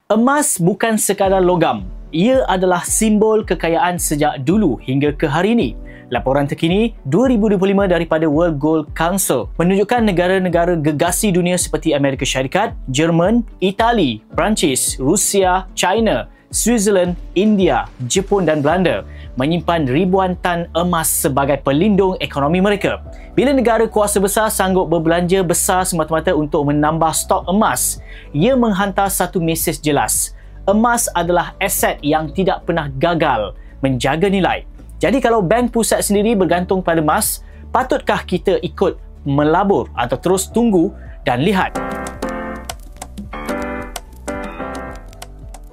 Emas bukan sekadar logam. Ia adalah simbol kekayaan sejak dulu hingga ke hari ini. Laporan terkini 2025 daripada World Gold Council menunjukkan negara-negara gegasi dunia seperti Amerika Syarikat, Jerman, Itali, Perancis, Rusia, China, Switzerland, India, Jepun dan Belanda menyimpan ribuan tan emas sebagai pelindung ekonomi mereka. Bila negara kuasa besar sanggup berbelanja besar semata-mata untuk menambah stok emas, ia menghantar satu mesej jelas. Emas adalah aset yang tidak pernah gagal menjaga nilai. Jadi kalau bank pusat sendiri bergantung pada emas, patutkah kita ikut melabur atau terus tunggu dan lihat?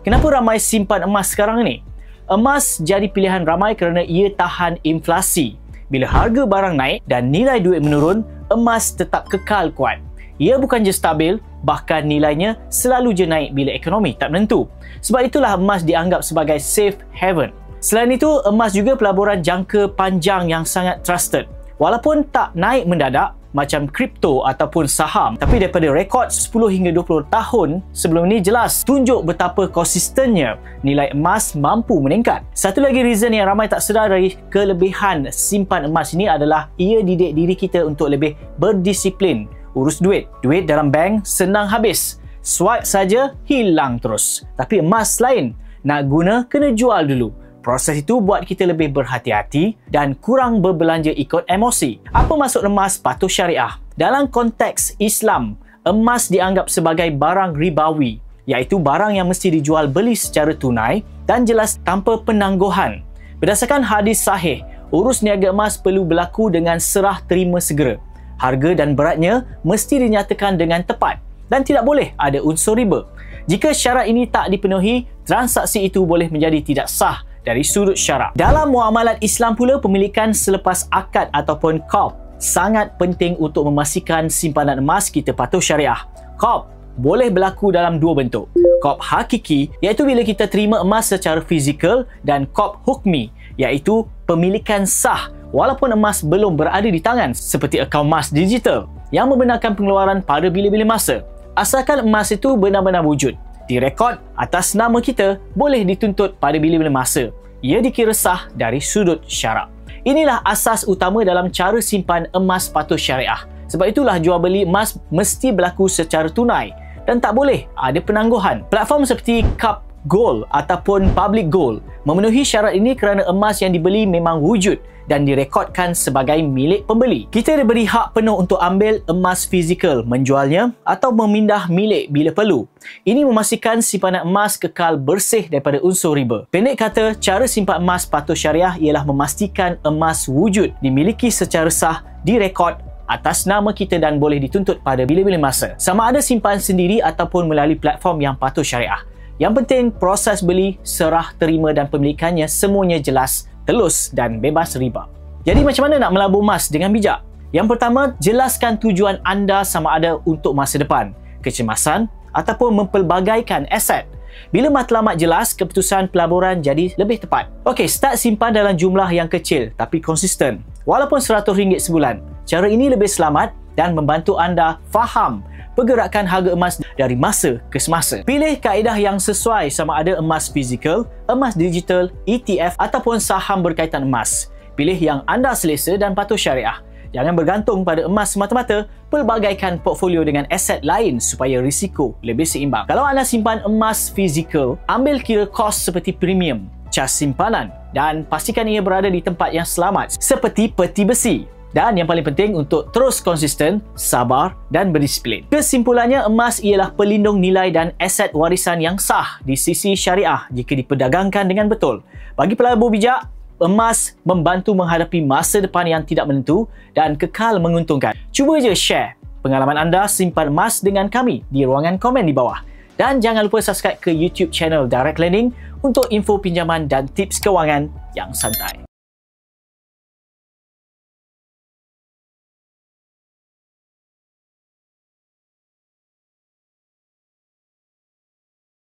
Kenapa ramai simpan emas sekarang ini? Emas jadi pilihan ramai kerana ia tahan inflasi. Bila harga barang naik dan nilai duit menurun, emas tetap kekal kuat. Ia bukan je stabil, bahkan nilainya selalu je naik bila ekonomi tak menentu. Sebab itulah emas dianggap sebagai safe haven. Selain itu, emas juga pelaburan jangka panjang yang sangat trusted. Walaupun tak naik mendadak macam kripto ataupun saham, tapi daripada rekod 10 hingga 20 tahun sebelum ini jelas tunjuk betapa konsistennya nilai emas mampu meningkat. Satu lagi reason yang ramai tak sedar dari kelebihan simpan emas ini adalah ia didik diri kita untuk lebih berdisiplin urus duit. Duit dalam bank senang habis. Swipe saja hilang terus. Tapi emas lain, nak guna kena jual dulu. Proses itu buat kita lebih berhati-hati dan kurang berbelanja ikut emosi. Apa maksud emas patuh syariah? Dalam konteks Islam, emas dianggap sebagai barang ribawi, iaitu barang yang mesti dijual beli secara tunai dan jelas tanpa penangguhan. Berdasarkan hadis sahih, urus niaga emas perlu berlaku dengan serah terima segera. Harga dan beratnya mesti dinyatakan dengan tepat dan tidak boleh ada unsur riba. Jika syarat ini tak dipenuhi, transaksi itu boleh menjadi tidak sah dari sudut syarak. Dalam muamalat Islam pula, pemilikan selepas akad ataupun qab sangat penting untuk memastikan simpanan emas kita patuh syariah. Qab boleh berlaku dalam dua bentuk. Qab hakiki, iaitu bila kita terima emas secara fizikal, dan qab hukmi, iaitu pemilikan sah walaupun emas belum berada di tangan, seperti akaun emas digital yang membenarkan pengeluaran pada bila-bila masa. Asalkan emas itu benar-benar wujud, direkod atas nama kita, boleh dituntut pada bila-bila masa. Ia dikira sah dari sudut syarak. Inilah asas utama dalam cara simpan emas patuh syariah. Sebab itulah jual beli emas mesti berlaku secara tunai dan tak boleh ada penangguhan. Platform seperti Cup Gold ataupun Public Gold memenuhi syarat ini kerana emas yang dibeli memang wujud dan direkodkan sebagai milik pembeli. Kita diberi hak penuh untuk ambil emas fizikal, menjualnya atau memindah milik bila perlu. Ini memastikan simpanan emas kekal bersih daripada unsur riba. Pendek kata, cara simpan emas patuh syariah ialah memastikan emas wujud, dimiliki secara sah, direkod atas nama kita dan boleh dituntut pada bila-bila masa. Sama ada simpan sendiri ataupun melalui platform yang patuh syariah. Yang penting, proses beli, serah terima dan pemilikannya semuanya jelas, telus dan bebas riba. Jadi macam mana nak melabur emas dengan bijak? Yang pertama, jelaskan tujuan anda sama ada untuk masa depan, kecemasan ataupun mempelbagaikan aset. Bila matlamat jelas, keputusan pelaburan jadi lebih tepat. Okey, start simpan dalam jumlah yang kecil tapi konsisten. Walaupun RM100 sebulan. Cara ini lebih selamat dan membantu anda faham pergerakan harga emas dari masa ke semasa. Pilih kaedah yang sesuai sama ada emas fizikal, emas digital, ETF ataupun saham berkaitan emas. Pilih yang anda selesa dan patuh syariah. Jangan bergantung pada emas semata-mata, pelbagaikan portfolio dengan aset lain supaya risiko lebih seimbang. Kalau anda simpan emas fizikal, ambil kira kos seperti premium, cas simpanan dan pastikan ia berada di tempat yang selamat seperti peti besi. Dan yang paling penting untuk terus konsisten, sabar dan berdisiplin. Kesimpulannya, emas ialah pelindung nilai dan aset warisan yang sah di sisi syariah jika diperdagangkan dengan betul. Bagi pelabur bijak, emas membantu menghadapi masa depan yang tidak menentu dan kekal menguntungkan. Cuba je share pengalaman anda simpan emas dengan kami di ruangan komen di bawah. Dan jangan lupa subscribe ke YouTube channel Direct Lending untuk info pinjaman dan tips kewangan yang santai.